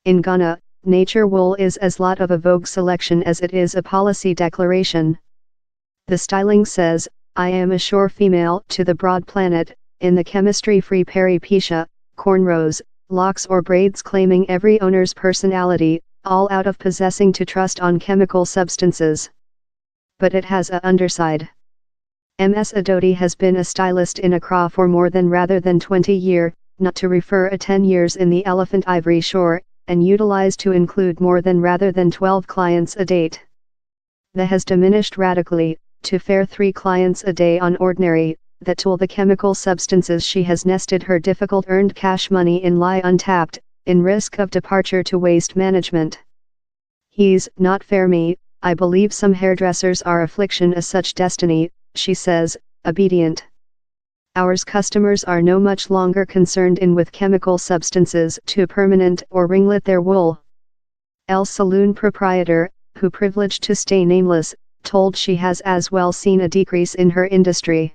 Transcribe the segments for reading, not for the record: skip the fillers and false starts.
In Ghana, nature wool is as lot of a Vogue selection as it is a policy declaration. The styling says, I am a sure female to the broad planet, in the chemistry-free peripecia, cornrows, locks or braids claiming every owner's personality, all out of possessing to trust on chemical substances. But it has a underside. Ms. Adoti has been a stylist in Accra for more than rather than 20 years, not to refer a 10 years in the Elephant Ivory Shore, and utilized to include more than rather than 12 clients a date. That has diminished radically, to fare 3 clients a day on ordinary, that tool the chemical substances she has nested her difficult earned cash money in lie untapped, in risk of departure to waste management. He's not fair me, I believe some hairdressers are affliction as such destiny, she says, obedient. Ours customers are no much longer concerned in with chemical substances to permanent or ringlet their wool. El saloon proprietor, who privileged to stay nameless, told she has as well seen a decrease in her industry.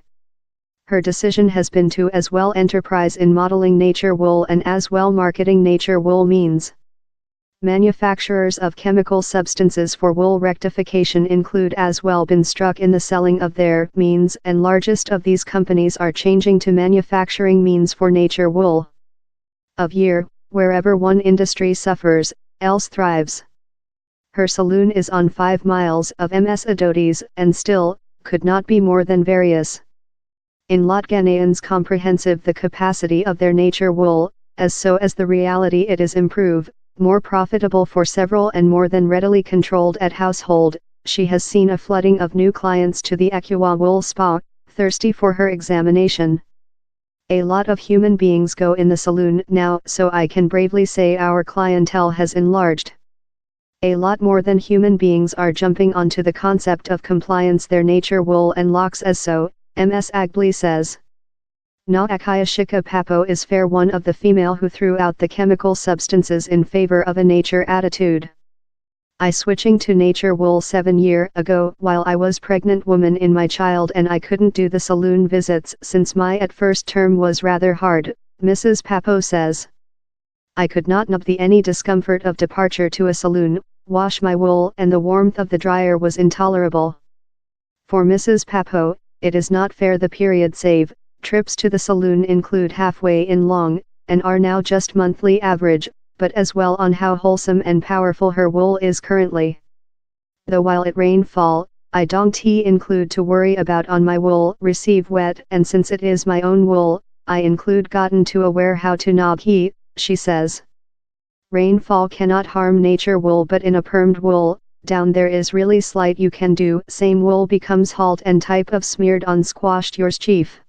Her decision has been to as well enterprise in modeling nature wool and as well marketing nature wool means. Manufacturers of chemical substances for wool rectification include as well been struck in the selling of their means, and largest of these companies are changing to manufacturing means for nature wool. Of year, wherever one industry suffers, else thrives. Her saloon is on 5 miles of Ms. Adoti's and still, could not be more than various. In lot Ghanaians comprehensive the capacity of their nature wool, as so as the reality it is improve, more profitable for several and more than readily controlled at household, she has seen a flooding of new clients to the Aqua Wool Spa, thirsty for her examination. A lot of human beings go in the saloon now, so I can bravely say our clientele has enlarged. A lot more than human beings are jumping onto the concept of compliance their nature wool and locks as so, Ms. Agbli says. Na Akayashika Papo is fair one of the female who threw out the chemical substances in favor of a nature attitude. I switching to nature wool 7 year ago while I was pregnant woman in my child and I couldn't do the saloon visits since my at first term was rather hard, Mrs. Papo says. I could not nub the any discomfort of departure to a saloon, wash my wool and the warmth of the dryer was intolerable. For Mrs. Papo, it is not fair the period save. Trips to the saloon include halfway in long, and are now just monthly average, but as well on how wholesome and powerful her wool is currently. Though while it rain fall, I don't include to worry about on my wool receive wet, and since it is my own wool, I include gotten to aware how to knob he, she says. Rainfall cannot harm nature wool, but in a permed wool, down there is really slight you can do, same wool becomes halt and type of smeared on squashed yours chief.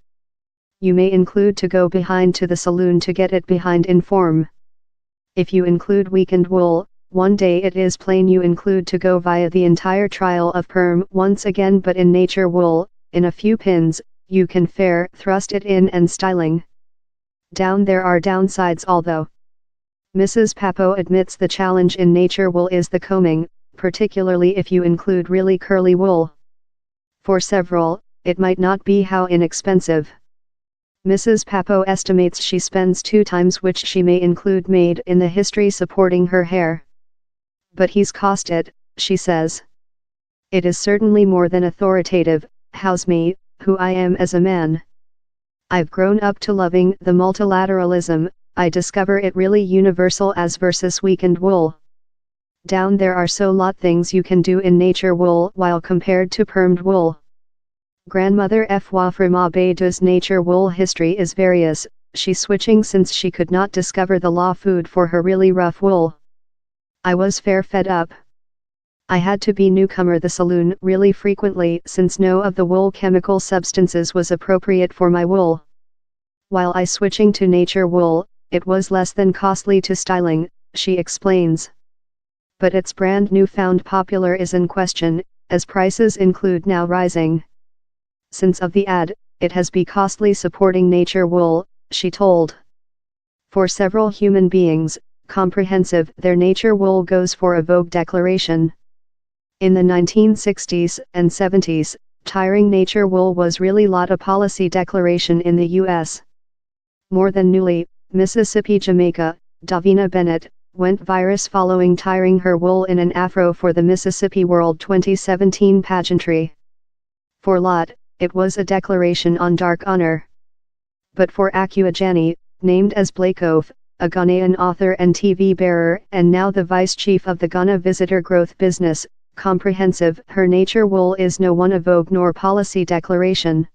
You may include to go behind to the saloon to get it behind in form. If you include weakened wool, one day it is plain you include to go via the entire trial of perm once again, but in nature wool, in a few pins, you can fair thrust it in and styling. Down there are downsides although. Mrs. Papo admits the challenge in nature wool is the combing, particularly if you include really curly wool. For several, it might not be how inexpensive. Mrs. Papo estimates she spends 2 times which she may include made in the history supporting her hair. But he's cost it, she says. It is certainly more than authoritative, how's me, who I am as a man. I've grown up to loving the multilateralism, I discover it really universal as versus weakened wool. Down there are so lot things you can do in nature wool while compared to permed wool. Grandmother Fwa Frima Beidu's nature wool history is various, she switching since she could not discover the law food for her really rough wool. I was fair fed up. I had to be newcomer the saloon really frequently since no of the wool chemical substances was appropriate for my wool. While I switching to nature wool, it was less than costly to styling, she explains. But its brand newfound popular is in question, as prices include now rising. Since of the ad, it has be costly supporting nature wool, she told. For several human beings, comprehensive their nature wool goes for a Vogue declaration. In the 1960s and 70s, tiring nature wool was really lot a policy declaration in the U.S. More than newly, Mississippi Jamaica, Davina Bennett, went virus following tying her wool in an afro for the Mississippi World 2017 pageantry. For Lot, it was a declaration on dark honor. But for Akuajani, named as Blakove, a Ghanaian author and TV bearer and now the vice chief of the Ghana Visitor Growth Business, Comprehensive, her nature wool is no one a Vogue nor policy declaration.